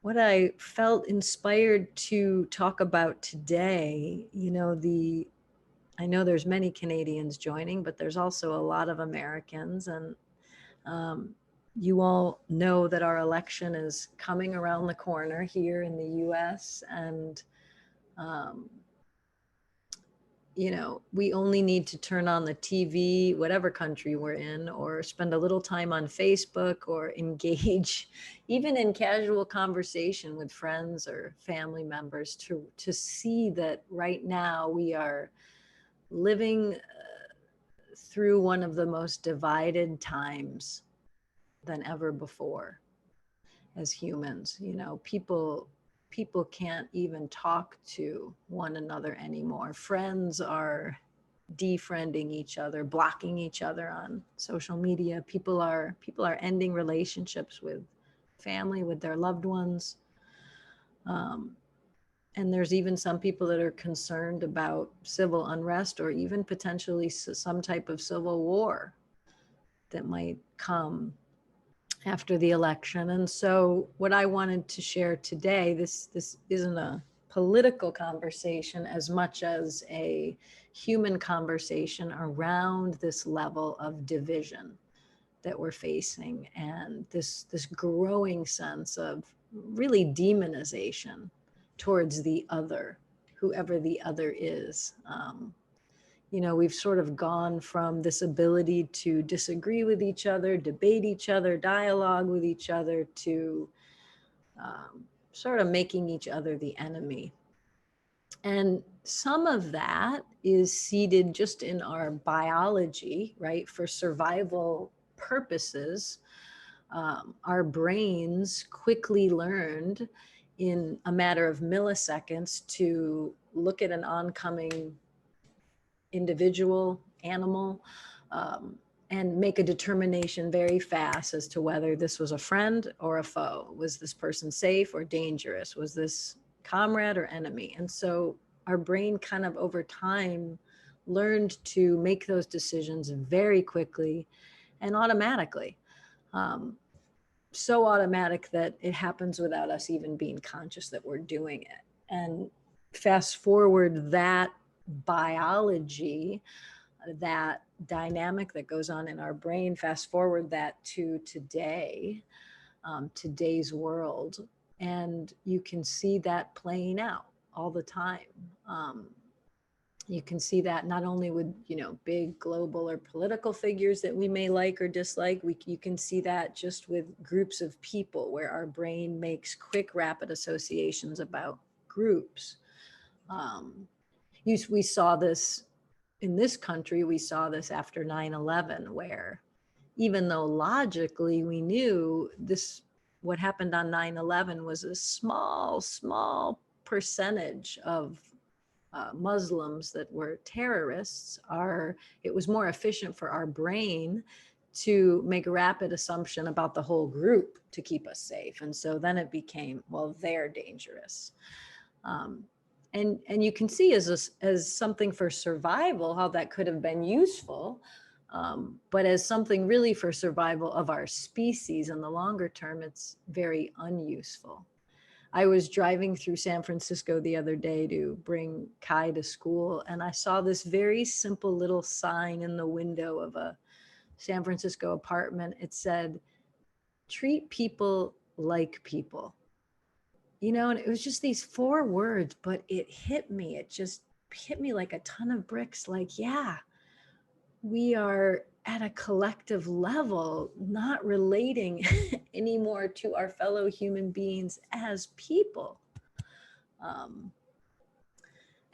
what I felt inspired to talk about today, I know there's many Canadians joining, but there's also a lot of Americans. And um, you all know that our election is coming around the corner here in the US. And um, we only need to turn on the TV, whatever country we're in, or spend a little time on Facebook or engage even in casual conversation with friends or family members to see that right now we are living through one of the most divided times than ever before as humans. People can't even talk to one another anymore. Friends are defriending each other, blocking each other on social media. People are ending relationships with family, with their loved ones. Um, and there's even some people that are concerned about civil unrest or even potentially some type of civil war that might come after the election. And so what I wanted to share today, this isn't a political conversation as much as a human conversation around this level of division that we're facing, and this growing sense of really demonization towards the other, whoever the other is. We've sort of gone from this ability to disagree with each other, debate each other, dialogue with each other, to sort of making each other the enemy. And some of that is seated just in our biology, right? For survival purposes, our brains quickly learned in a matter of milliseconds to look at an oncoming individual, animal, um, and make a determination very fast as to whether this was a friend or a foe. Was this person safe or dangerous? Was this comrade or enemy? And so our brain kind of over time learned to make those decisions very quickly and automatically. Um, so automatic that it happens without us even being conscious that we're doing it. And fast forward that biology, that dynamic that goes on in our brain, fast forward that to today, today's world, and you can see that playing out all the time. Um, you can see that not only with big global or political figures that we may like or dislike. You can see that just with groups of people where our brain makes quick rapid associations about groups. um, we saw this in this country. We saw this after 9/11, where even though logically we knew this, what happened on 9/11 was a small percentage of Muslims that were terrorists, it was more efficient for our brain to make a rapid assumption about the whole group to keep us safe. And so then it became, well, they're dangerous. Um, and you can see as something for survival how that could have been useful, but as something really for survival of our species in the longer term, it's very unuseful. I was driving through San Francisco the other day to bring Kai to school, and I saw this very simple little sign in the window of a San Francisco apartment. It said, "Treat people like people." And it was just these 4 words, but it hit me. It just hit me like a ton of bricks. Like, yeah, we are at a collective level not relating anymore to our fellow human beings as people. Um,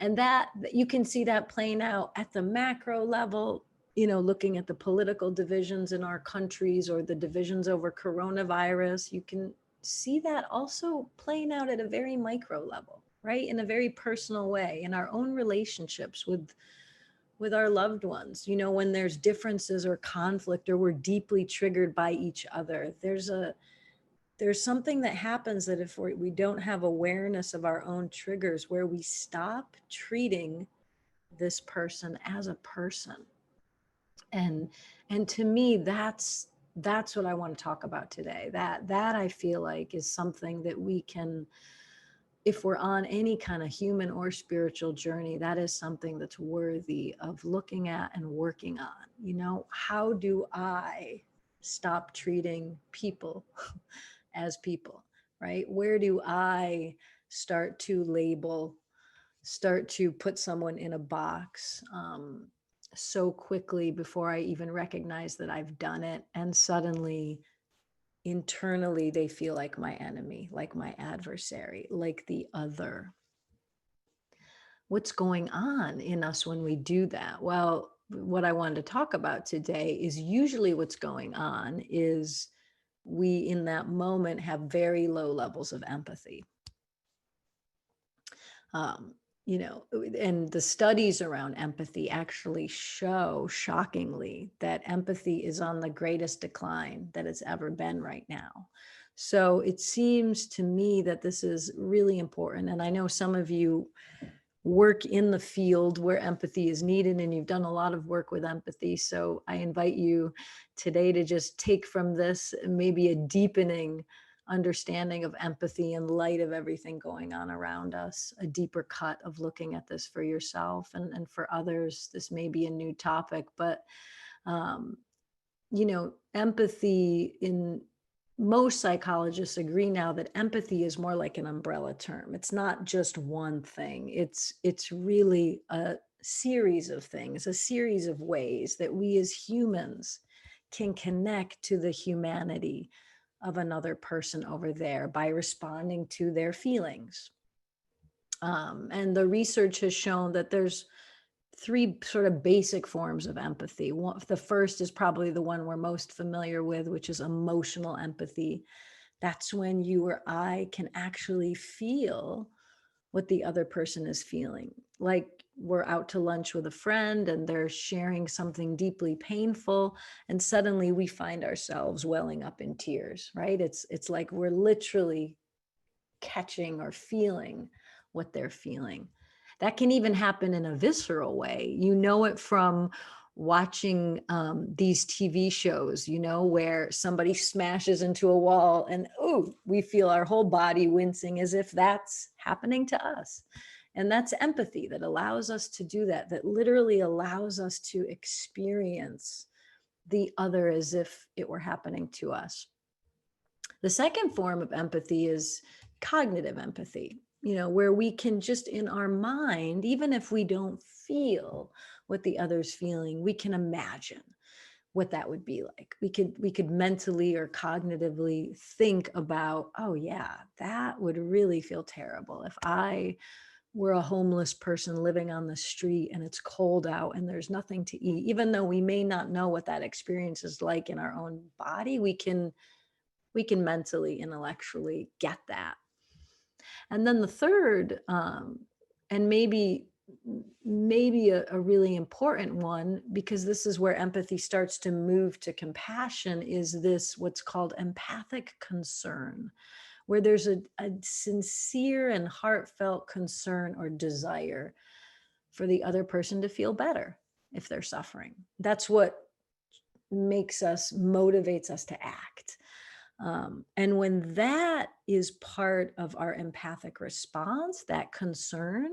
and that you can see that playing out at the macro level, looking at the political divisions in our countries or the divisions over coronavirus. You can see that also playing out at a very micro level, right? In a very personal way, in our own relationships with our loved ones. When there's differences or conflict, or we're deeply triggered by each other, there's something that happens that if we don't have awareness of our own triggers, where we stop treating this person as a person. And to me, that's That's what I want to talk about today. That I feel like is something that we can, if we're on any kind of human or spiritual journey, that is something that's worthy of looking at and working on. You know, how do I stop treating people as people, right? Where do I start to label, start to put someone in a box so quickly before I even recognize that I've done it? And suddenly, internally, they feel like my enemy, like my adversary, like the other. What's going on in us when we do that? Well, what I wanted to talk about today is usually what's going on is we, in that moment, have very low levels of empathy. Um, you know, and the studies around empathy actually show, shockingly, that empathy is on the greatest decline that it's ever been right now. So it seems to me that this is really important. And I know some of you work in the field where empathy is needed, and you've done a lot of work with empathy. So I invite you today to just take from this maybe a deepening understanding of empathy in light of everything going on around us, a deeper cut of looking at this for yourself, and for others. This may be a new topic, but um, you know, empathy, in most psychologists agree now that empathy is more like an umbrella term. It's not just one thing. It's really a series of things, a series of ways that we as humans can connect to the humanity of another person over there by responding to their feelings. And the research has shown that there's three sort of basic forms of empathy. The first is probably the one we're most familiar with, which is emotional empathy. That's when you or I can actually feel what the other person is feeling. Like we're out to lunch with a friend and they're sharing something deeply painful, and suddenly we find ourselves welling up in tears, right? It's like we're literally catching or feeling what they're feeling. That can even happen in a visceral way. You know it from watching these TV shows, you know, where somebody smashes into a wall and, oh, we feel our whole body wincing as if that's happening to us. And that's empathy that allows us to do that, that literally allows us to experience the other as if it were happening to us. The second form of empathy is cognitive empathy, you know, where we can just in our mind, even if we don't feel what the other's feeling, we can imagine what that would be like. We could mentally or cognitively think about, oh yeah, that would really feel terrible if I were a homeless person living on the street and it's cold out and there's nothing to eat. Even though we may not know what that experience is like in our own body, we can mentally, intellectually get that. And then the third, and maybe a really important one, because this is where empathy starts to move to compassion, is this what's called empathic concern, where there's a sincere and heartfelt concern or desire for the other person to feel better if they're suffering. That's what motivates us to act. And when that is part of our empathic response, that concern,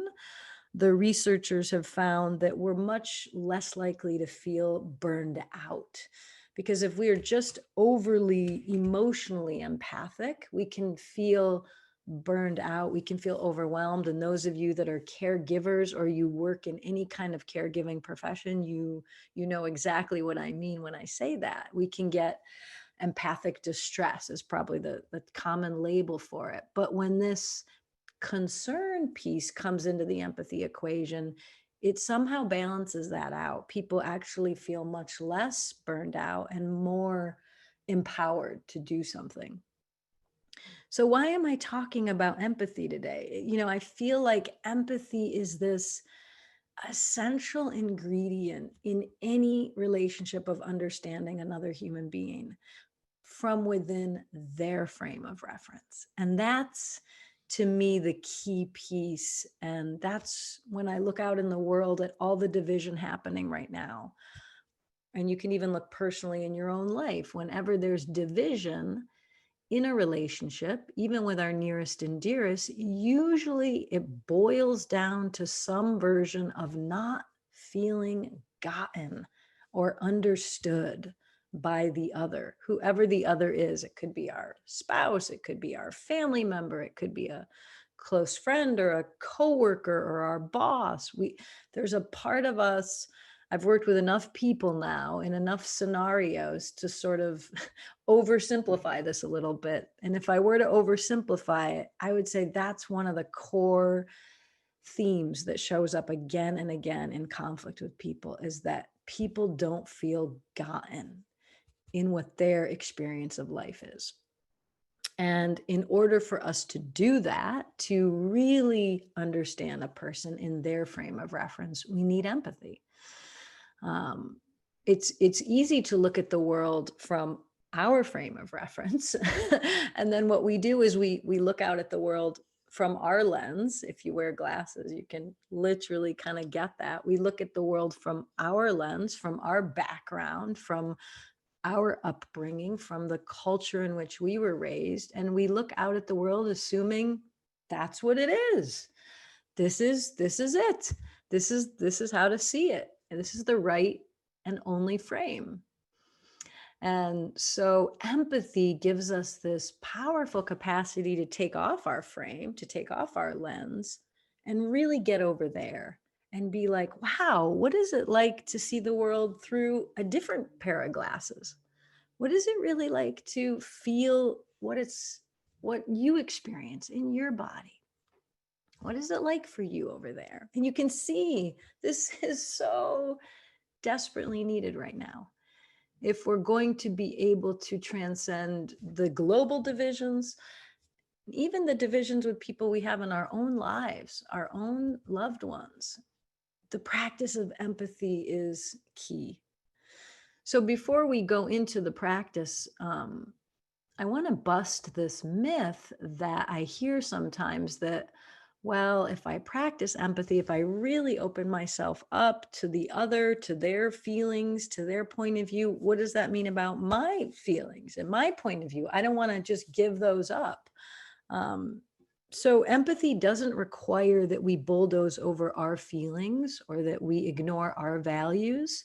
the researchers have found that we're much less likely to feel burned out. Because if we are just overly emotionally empathic, we can feel burned out, we can feel overwhelmed. And those of you that are caregivers or you work in any kind of caregiving profession, you know exactly what I mean when I say that. We can get empathic distress is probably the common label for it. But when this concern piece comes into the empathy equation, it somehow balances that out. People actually feel much less burned out and more empowered to do something. So why am I talking about empathy today? You know, I feel like empathy is this essential ingredient in any relationship of understanding another human being from within their frame of reference. And that's, to me, the key piece. And that's when I look out in the world at all the division happening right now. And you can even look personally in your own life. Whenever there's division in a relationship, even with our nearest and dearest, usually it boils down to some version of not feeling gotten or understood by the other, whoever the other is. It could be our spouse, it could be our family member, it could be a close friend or a coworker or our boss. There's a part of us. I've worked with enough people now in enough scenarios to sort of oversimplify this a little bit. And if I were to oversimplify it, I would say that's one of the core themes that shows up again and again in conflict with people, is that people don't feel gotten in what their experience of life is. And in order for us to do that, to really understand a person in their frame of reference, we need empathy. It's easy to look at the world from our frame of reference. And then what we do is we look out at the world from our lens. If you wear glasses, you can literally kind of get that. We look at the world from our lens, from our background, from our upbringing, from the culture in which we were raised, and we look out at the world assuming that's what it is. This is it. This is how to see it. And this is the right and only frame. And so empathy gives us this powerful capacity to take off our frame, to take off our lens, and really get over there and be like, wow, what is it like to see the world through a different pair of glasses? What is it really like to feel what you experience in your body? What is it like for you over there? And you can see this is so desperately needed right now. If we're going to be able to transcend the global divisions, even the divisions with people we have in our own lives, our own loved ones, the practice of empathy is key. So before we go into the practice, I want to bust this myth that I hear sometimes that, well, if I practice empathy, if I really open myself up to the other, to their feelings, to their point of view, what does that mean about my feelings and my point of view? I don't want to just give those up. So empathy doesn't require that we bulldoze over our feelings or that we ignore our values.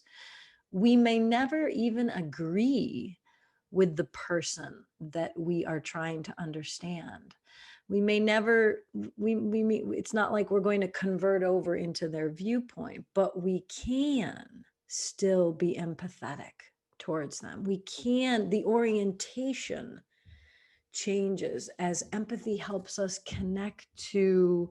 We may never even agree with the person that we are trying to understand. We may never, it's not like we're going to convert over into their viewpoint, but we can still be empathetic towards them. The orientation changes as empathy helps us connect to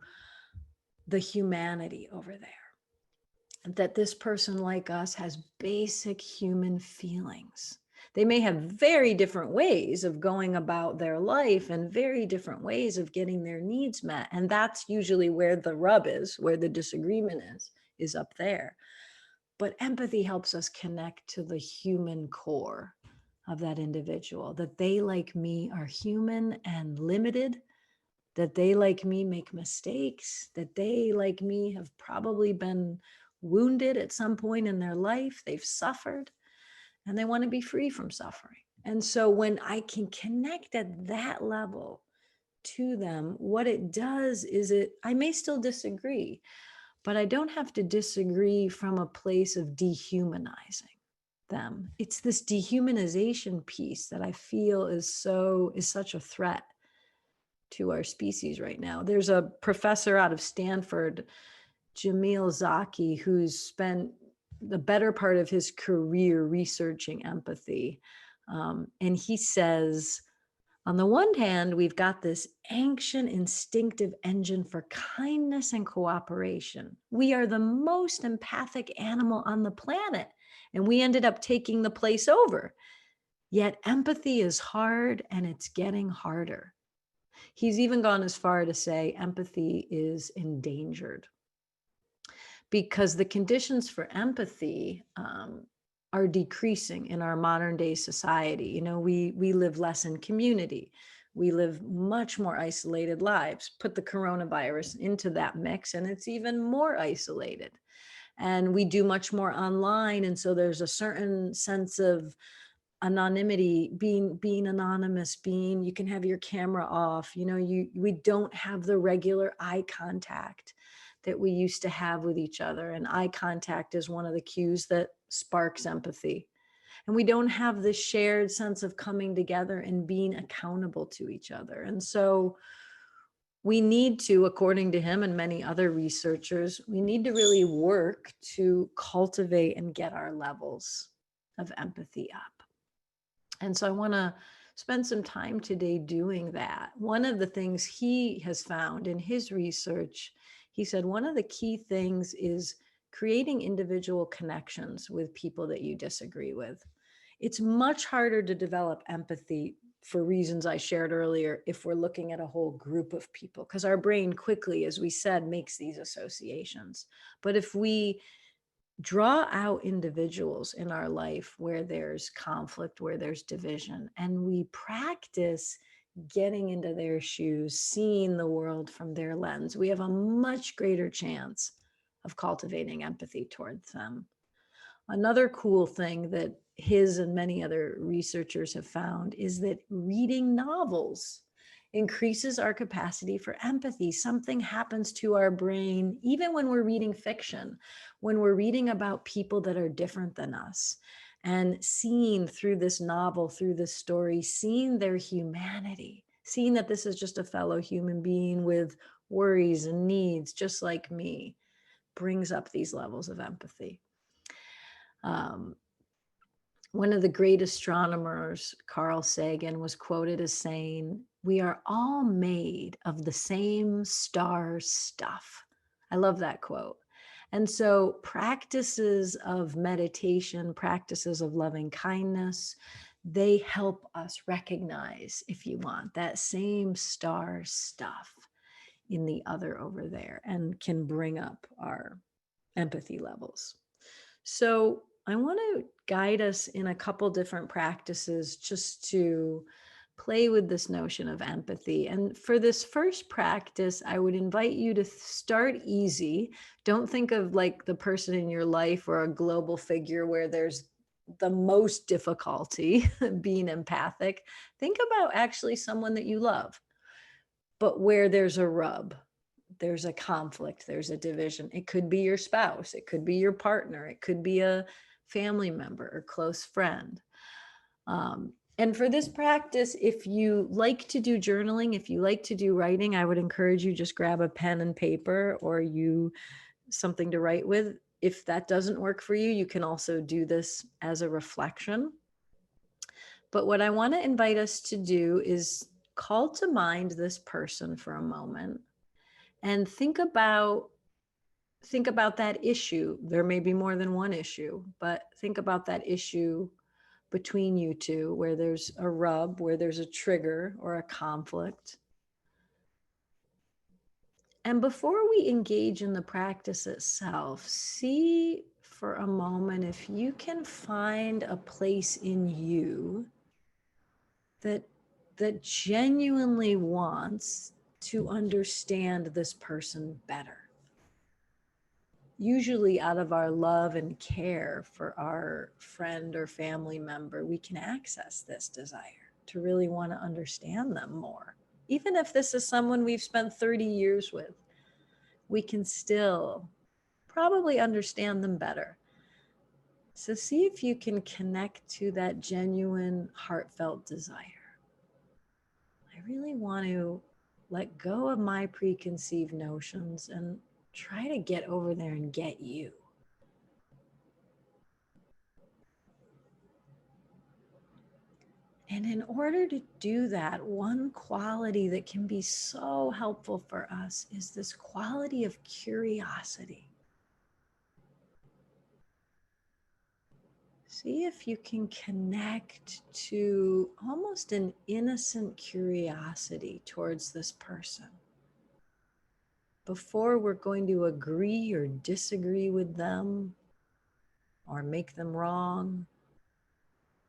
the humanity over there. That this person like us has basic human feelings. They may have very different ways of going about their life and very different ways of getting their needs met. And that's usually where the rub is, where the disagreement is up there. But empathy helps us connect to the human core of that individual, that they, like me, are human and limited, that they, like me, make mistakes, that they, like me, have probably been wounded at some point in their life, they've suffered, and they want to be free from suffering. And so when I can connect at that level to them, what it does is I may still disagree, but I don't have to disagree from a place of dehumanizing them. It's this dehumanization piece that I feel is such a threat to our species right now. There's a professor out of Stanford, Jamil Zaki, who's spent the better part of his career researching empathy. And he says, on the one hand, we've got this ancient instinctive engine for kindness and cooperation. We are the most empathic animal on the planet, and we ended up taking the place over. Yet empathy is hard, and it's getting harder. He's even gone as far to say empathy is endangered, because the conditions for empathy are decreasing in our modern day society. You know, we live less in community. We live much more isolated lives. Put the coronavirus into that mix, and it's even more isolated. and we do much more online. And so there's a certain sense of anonymity, being anonymous, being, you can have your camera off, we don't have the regular eye contact that we used to have with each other. And eye contact is one of the cues that sparks empathy. And we don't have this shared sense of coming together and being accountable to each other. And so we need to, according to him and many other researchers, we need to really work to cultivate and get our levels of empathy up. And so I want to spend some time today doing that. One of the things he has found in his research, he said one of the key things is creating individual connections with people that you disagree with. It's much harder to develop empathy for reasons I shared earlier if we're looking at a whole group of people, because our brain quickly, as we said, makes these associations. But if we draw out individuals in our life where there's conflict, where there's division, and we practice getting into their shoes, seeing the world from their lens, we have a much greater chance of cultivating empathy towards them. Another cool thing that his and many other researchers have found is that reading novels increases our capacity for empathy. Something happens to our brain, even when we're reading fiction, when we're reading about people that are different than us, and seeing through this novel, through this story, seeing their humanity, seeing that this is just a fellow human being with worries and needs, just like me, brings up these levels of empathy. One of the great astronomers, Carl Sagan, was quoted as saying, "We are all made of the same star stuff." I love that quote. And so practices of meditation, practices of loving kindness, they help us recognize, if you want, that same star stuff in the other over there, and can bring up our empathy levels. So I want to guide us in a couple different practices just to play with this notion of empathy. And for this first practice, I would invite you to start easy. Don't think of like the person in your life or a global figure where there's the most difficulty being empathic. Think about actually someone that you love, but where there's a rub, there's a conflict, there's a division. It could be your spouse, it could be your partner, it could be a family member or close friend. And for this practice, if you like to do journaling, if you like to do writing, I would encourage you just grab a pen and paper, or something to write with. If that doesn't work for you, you can also do this as a reflection. But what I want to invite us to do is call to mind this person for a moment and think about that issue. There may be more than one issue, but think about that issue between you two, where there's a rub, where there's a trigger or a conflict. And before we engage in the practice itself, see for a moment if you can find a place in you that genuinely wants to understand this person better. Usually out of our love and care for our friend or family member, we can access this desire to really want to understand them more. Even if this is someone we've spent 30 years with, we can still probably understand them better. So see if you can connect to that genuine, heartfelt desire. I really want to let go of my preconceived notions and try to get over there and get you. And in order to do that, one quality that can be so helpful for us is this quality of curiosity. See if you can connect to almost an innocent curiosity towards this person. Before we're going to agree or disagree with them or make them wrong,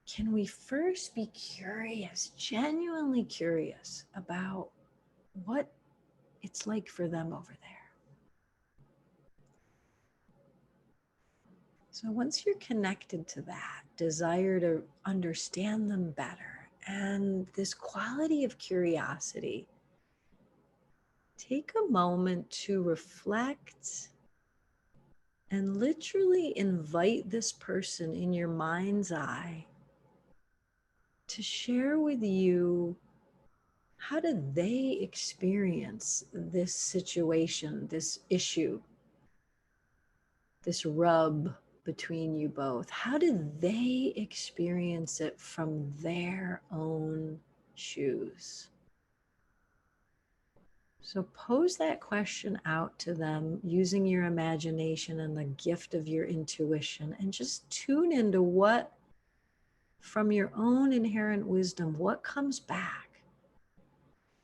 can we first be curious, genuinely curious about what it's like for them over there? So once you're connected to that desire to understand them better and this quality of curiosity, take a moment to reflect and literally invite this person in your mind's eye to share with you, how did they experience this situation, this issue, this rub between you both? How did they experience it from their own shoes? So pose that question out to them using your imagination and the gift of your intuition, and just tune into what, from your own inherent wisdom, what comes back.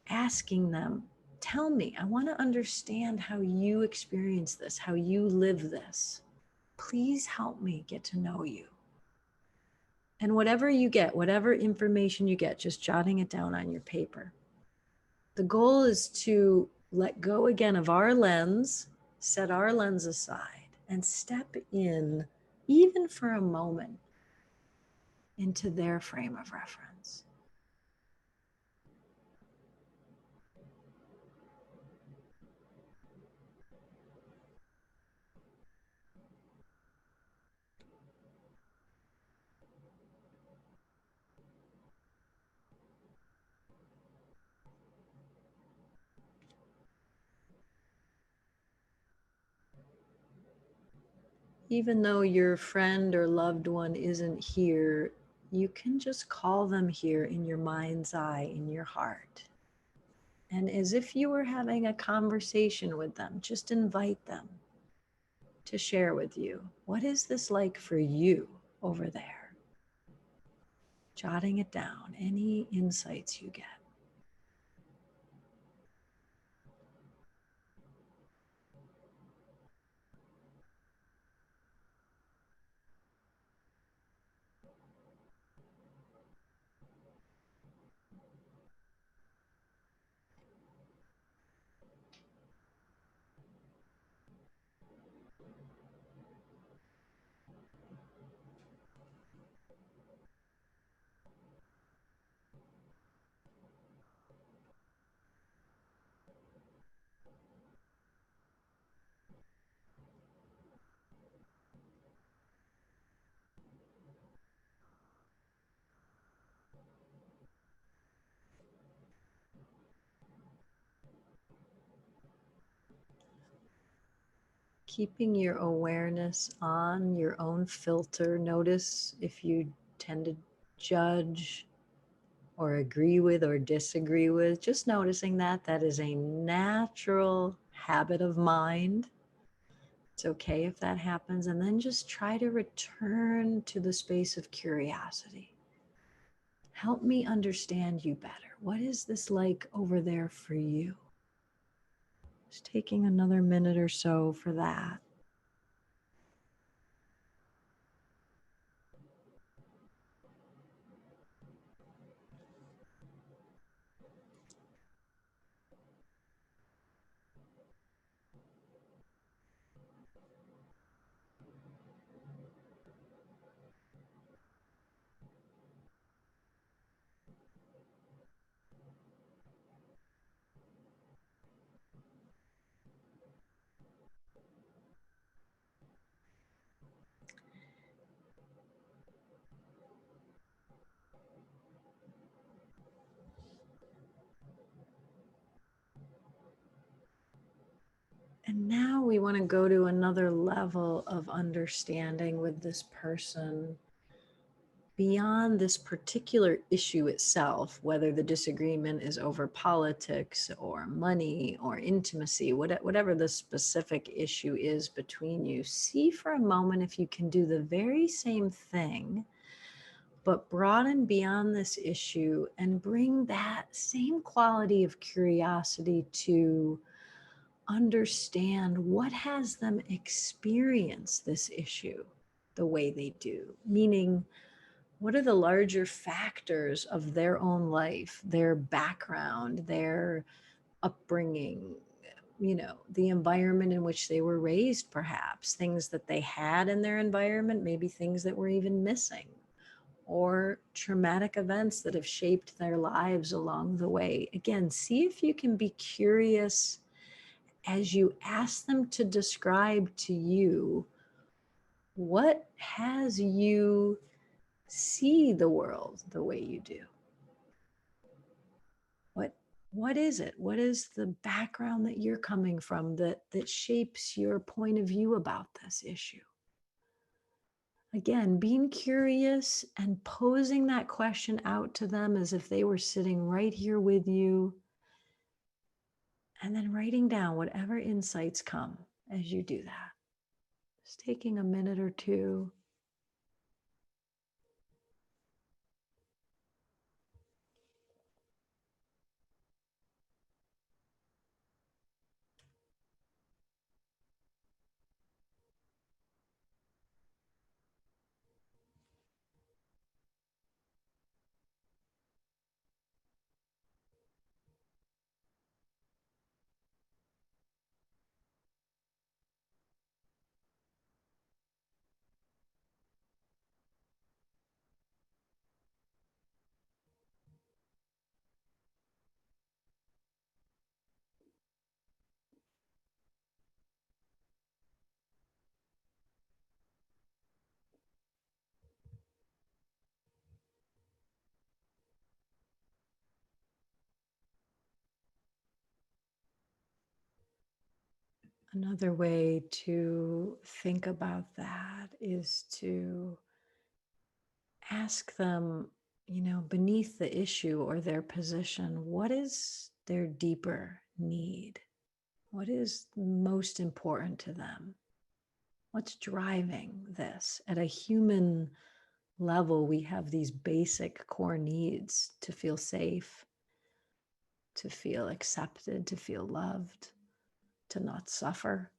Asking them, tell me, I want to understand how you experience this, how you live this. Please help me get to know you. And whatever you get, whatever information you get, just jotting it down on your paper. The goal is to let go again of our lens, set our lens aside, and step in, even for a moment, into their frame of reference. Even though your friend or loved one isn't here, you can just call them here in your mind's eye, in your heart. And as if you were having a conversation with them, just invite them to share with you, what is this like for you over there? Jotting it down, any insights you get. Keeping your awareness on your own filter. Notice if you tend to judge or agree with or disagree with. Just noticing that that is a natural habit of mind. It's okay if that happens. And then just try to return to the space of curiosity. Help me understand you better. What is this like over there for you? Just taking another minute or so for that. And now we want to go to another level of understanding with this person beyond this particular issue itself, whether the disagreement is over politics or money or intimacy, whatever the specific issue is between you. See for a moment if you can do the very same thing, but broaden beyond this issue and bring that same quality of curiosity to understand what has them experience this issue the way they do. Meaning, what are the larger factors of their own life, their background, their upbringing, the environment in which they were raised, perhaps things that they had in their environment, maybe things that were even missing, or traumatic events that have shaped their lives along the way. Again, see if you can be curious as you ask them to describe to you what has you see the world the way you do. What is it? What is the background that you're coming from that shapes your point of view about this issue? Again, being curious and posing that question out to them as if they were sitting right here with you, and then writing down whatever insights come as you do that. Just taking a minute or two. Another way to think about that is to ask them, beneath the issue or their position, what is their deeper need? What is most important to them? What's driving this? At a human level, we have these basic core needs to feel safe, to feel accepted, to feel loved, to not suffer.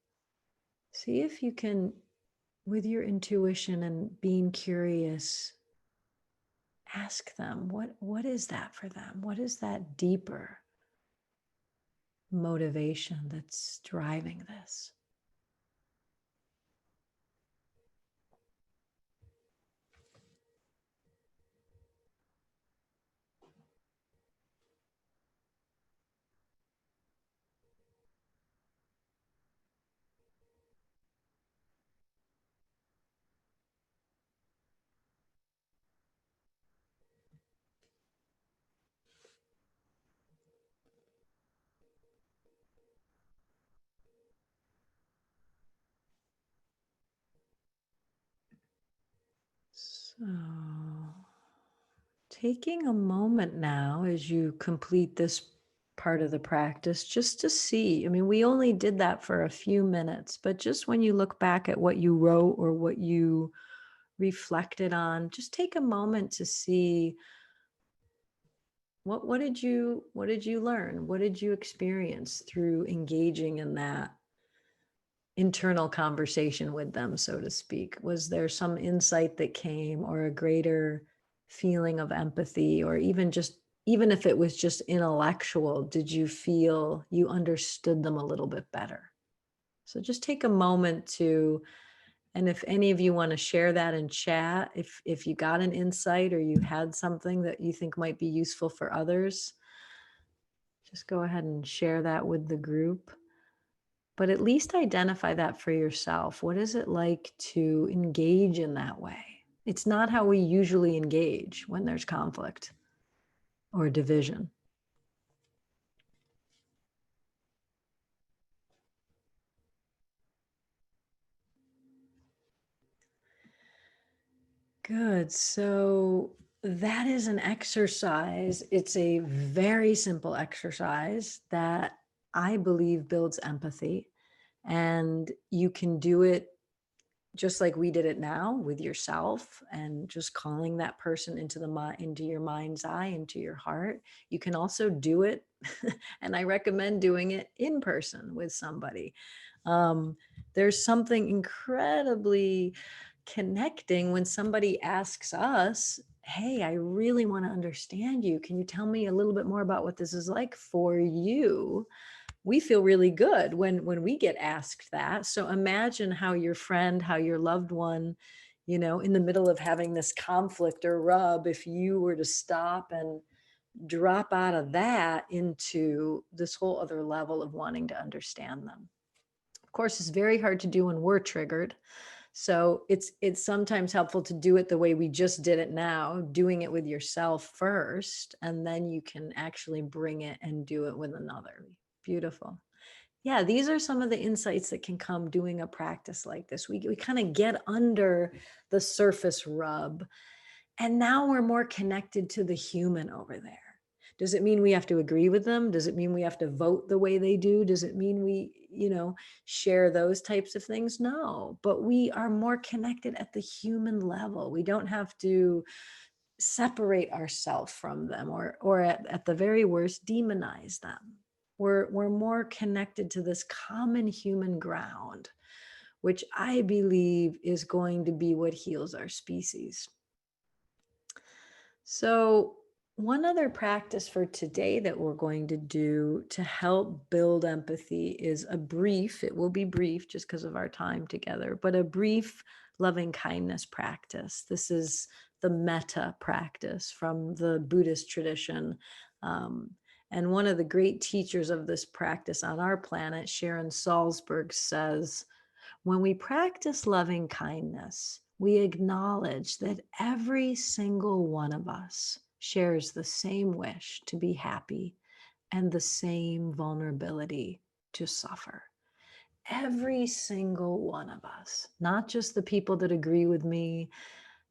See if you can, with your intuition and being curious, ask them, what is that for them? What is that deeper motivation that's driving this? So, taking a moment now as you complete this part of the practice, just to see. I mean, we only did that for a few minutes, but just when you look back at what you wrote or what you reflected on, just take a moment to see what did you learn? What did you experience through engaging in that internal conversation with them, so to speak? Was there some insight that came, or a greater feeling of empathy, or even if it was just intellectual, did you feel you understood them a little bit better? So just take a moment to, and if any of you want to share that in chat, if you got an insight or you had something that you think might be useful for others, just go ahead and share that with the group. But at least identify that for yourself. What is it like to engage in that way? It's not how we usually engage when there's conflict or division. Good. So that is an exercise. It's a very simple exercise that I believe builds empathy. And you can do it just like we did it now with yourself, and just calling that person into into your mind's eye, into your heart. You can also do it, and I recommend doing it in person with somebody. There's something incredibly connecting when somebody asks us, hey, I really want to understand you. Can you tell me a little bit more about what this is like for you? we feel really good when we get asked that. So imagine how your friend, how your loved one, in the middle of having this conflict or rub, if you were to stop and drop out of that into this whole other level of wanting to understand them. Of course, it's very hard to do when we're triggered. So it's sometimes helpful to do it the way we just did it now, doing it with yourself first, and then you can actually bring it and do it with another. Beautiful. Yeah, these are some of the insights that can come doing a practice like this. We kind of get under the surface rub, and now we're more connected to the human over there. Does it mean we have to agree with them? Does it mean we have to vote the way they do? Does it mean we, share those types of things? No, but we are more connected at the human level. We don't have to separate ourselves from them, or at the very worst, demonize them. We're more connected to this common human ground, which I believe is going to be what heals our species. So, one other practice for today that we're going to do to help build empathy is it will be brief just because of our time together, but a brief loving kindness practice. This is the metta practice from the Buddhist tradition. And one of the great teachers of this practice on our planet, Sharon Salzberg, says, when we practice loving kindness, we acknowledge that every single one of us shares the same wish to be happy and the same vulnerability to suffer. Every single one of us, not just the people that agree with me,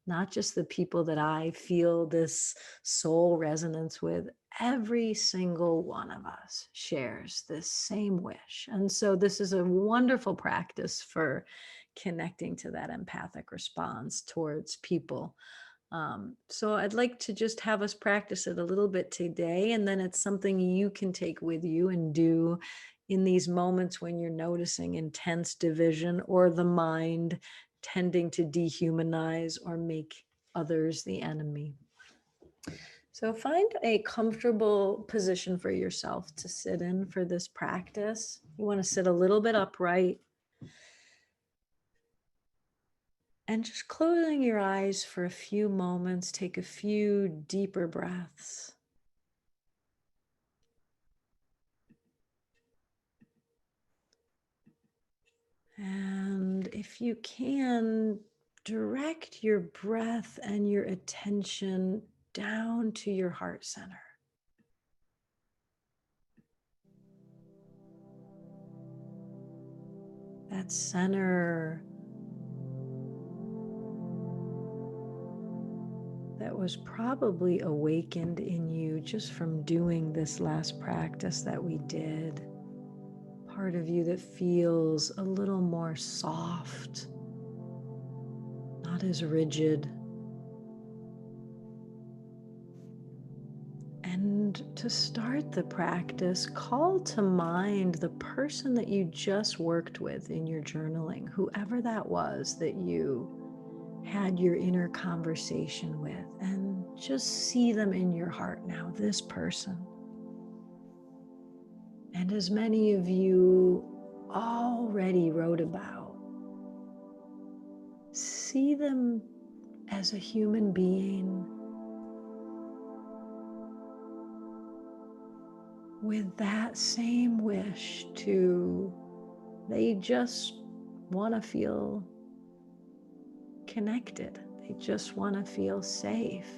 not just the people that I feel this soul resonance with. Every single one of us shares this same wish. And so this is a wonderful practice for connecting to that empathic response towards people. So I'd like to just have us practice it a little bit today, and then it's something you can take with you and do in these moments when you're noticing intense division or the mind tending to dehumanize or make others the enemy. So find a comfortable position for yourself to sit in for this practice. You want to sit a little bit upright. And just closing your eyes for a few moments, take a few deeper breaths. And if you can, direct your breath and your attention down to your heart center. That center that was probably awakened in you just from doing this last practice that we did. Part of you that feels a little more soft, not as rigid. And to start the practice, call to mind the person that you just worked with in your journaling, whoever that was that you had your inner conversation with, and just see them in your heart now, this person. And as many of you already wrote about, see them as a human being with that same wish they just want to feel connected. They just want to feel safe.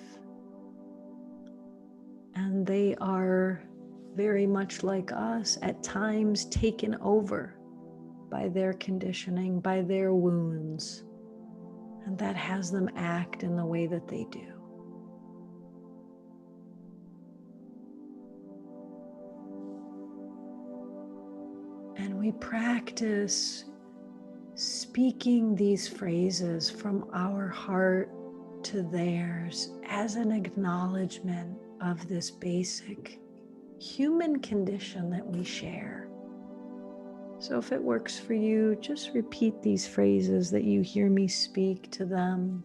And they are very much like us, at times taken over by their conditioning, by their wounds. And that has them act in the way that they do. And we practice speaking these phrases from our heart to theirs as an acknowledgement of this basic human condition that we share. So if it works for you, just repeat these phrases that you hear me speak to them.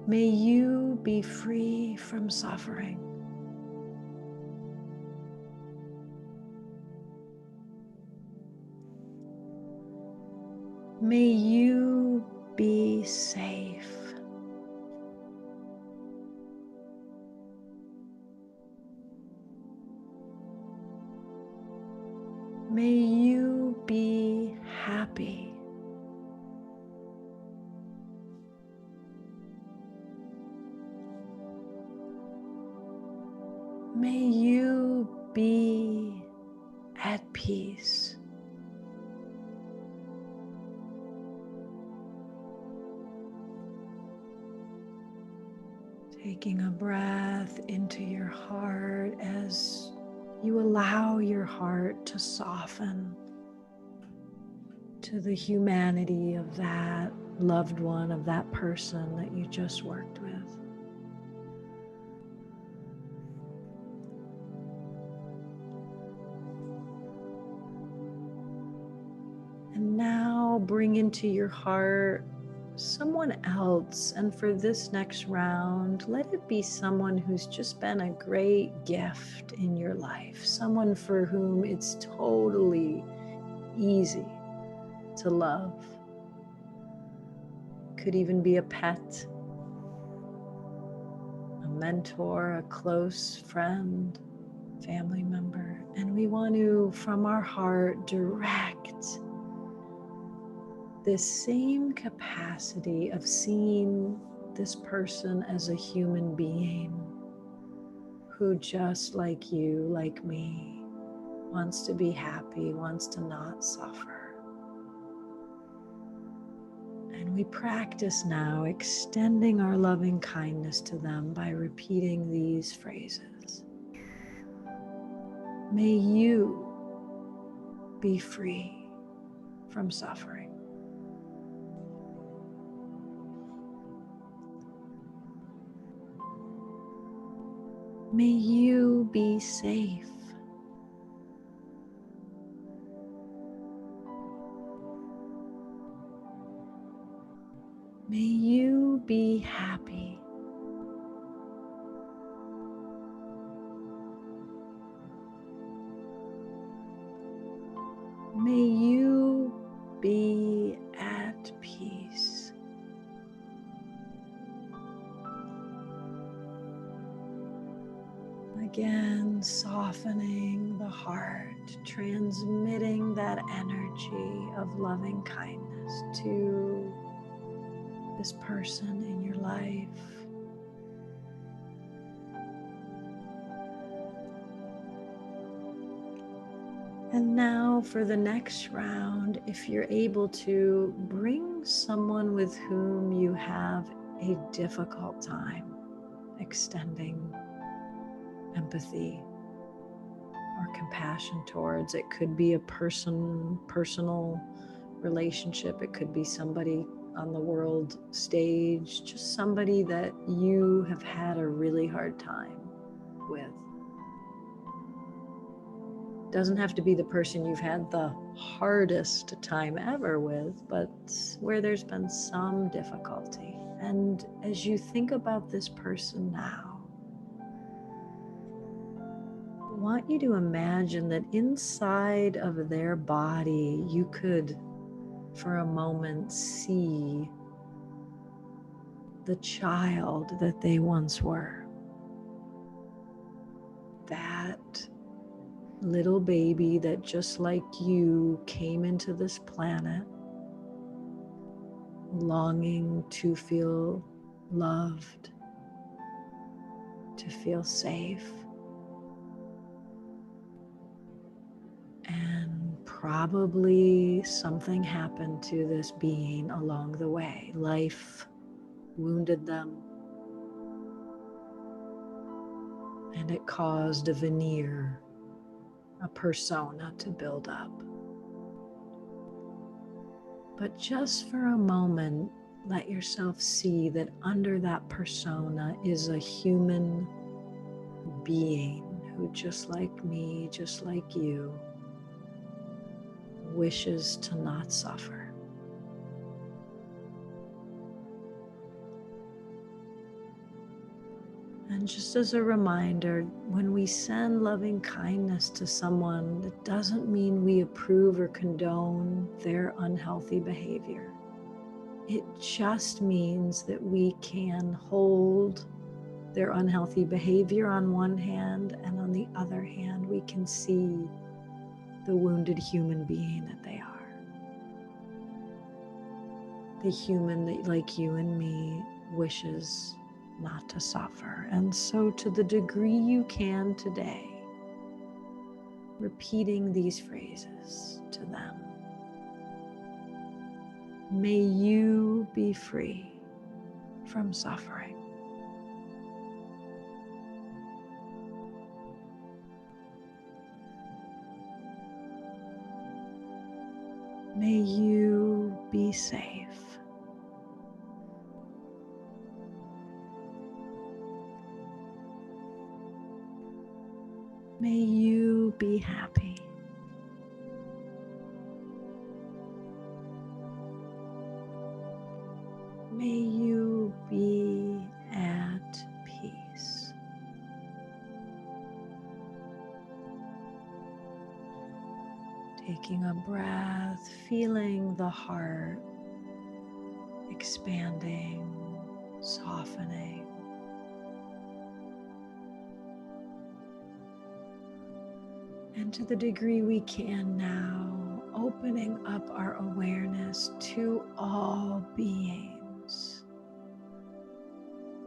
May you be free from suffering. May you be safe. May you be happy. May you be at peace. Taking a breath into your heart as you allow your heart to soften to the humanity of that loved one, of that person that you just worked with. And now bring into your heart someone else. And for this next round, let it be someone who's just been a great gift in your life. Someone for whom it's totally easy to love. Could even be a pet, a mentor, a close friend, family member. And we want to, from our heart, direct this same capacity of seeing this person as a human being who, just like you, like me, wants to be happy, wants to not suffer. And we practice now extending our loving kindness to them by repeating these phrases. May you be free from suffering. May you be safe. May you be happy. May you be at peace. Again, softening the heart, transmitting that energy of loving kindness to this person in your life. And now for the next round, if you're able to, bring someone with whom you have a difficult time extending empathy or compassion towards. It could be a personal relationship. It could be somebody on the world stage, just somebody that you have had a really hard time with. Doesn't have to be the person you've had the hardest time ever with, but where there's been some difficulty. And as you think about this person now, I want you to imagine that inside of their body, you could, for a moment, see the child that they once were. That little baby that, just like you, came into this planet longing to feel loved, to feel safe, and probably something happened to this being along the way. Life wounded them, and it caused a veneer, a persona to build up. But just for a moment, let yourself see that under that persona is a human being who, just like me, just like you, wishes to not suffer. And just as a reminder, when we send loving kindness to someone, it doesn't mean we approve or condone their unhealthy behavior. It just means that we can hold their unhealthy behavior on one hand, and on the other hand, we can see the wounded human being that they are. The human that, like you and me, wishes not to suffer. And so, to the degree you can today, repeating these phrases to them. May you be free from suffering. May you be safe. May you be happy. May you be at peace. Taking a breath, feeling the heart expanding, softening. And to the degree we can now, opening up our awareness to all beings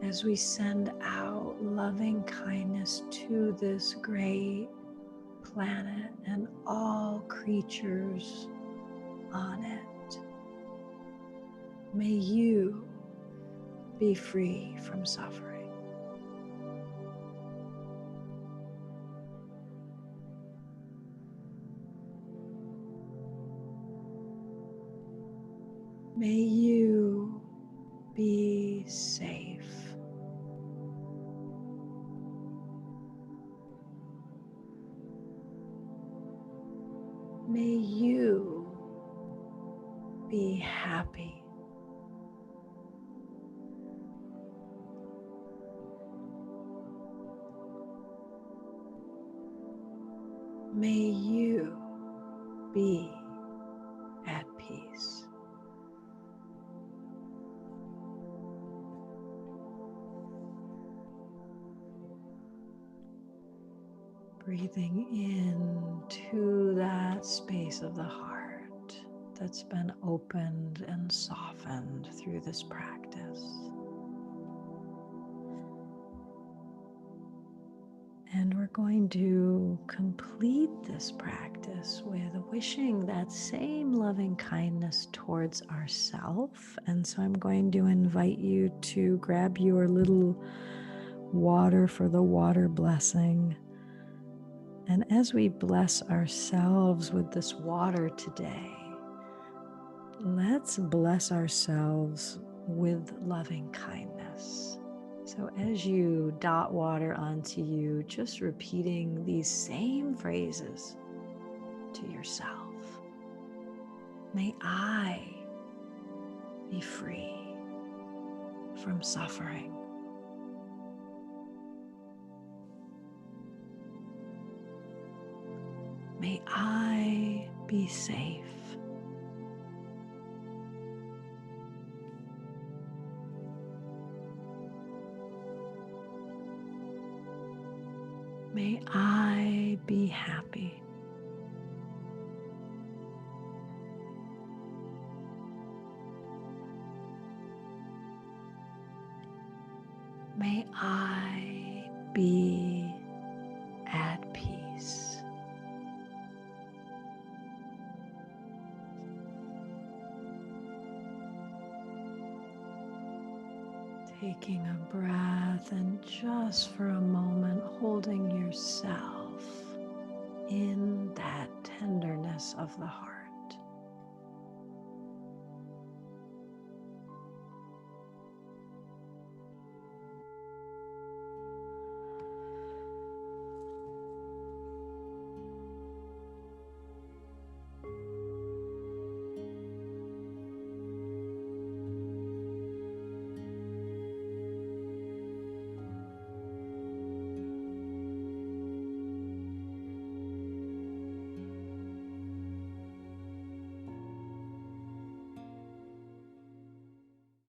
as we send out loving kindness to this great planet and all creatures on it. May you be free from suffering. May you be safe. May you be happy. May you be at peace. Breathing into that space of the heart that's been opened and softened through this practice. And we're going to complete this practice with wishing that same loving kindness towards ourselves. And so I'm going to invite you to grab your little water for the water blessing. And as we bless ourselves with this water today, let's bless ourselves with loving kindness. So as you dot water onto you, just repeating these same phrases to yourself. May I be free from suffering. May I be safe. May I be happy. May I be at peace. Taking a breath and just for a moment holding yourself in that tenderness of the heart.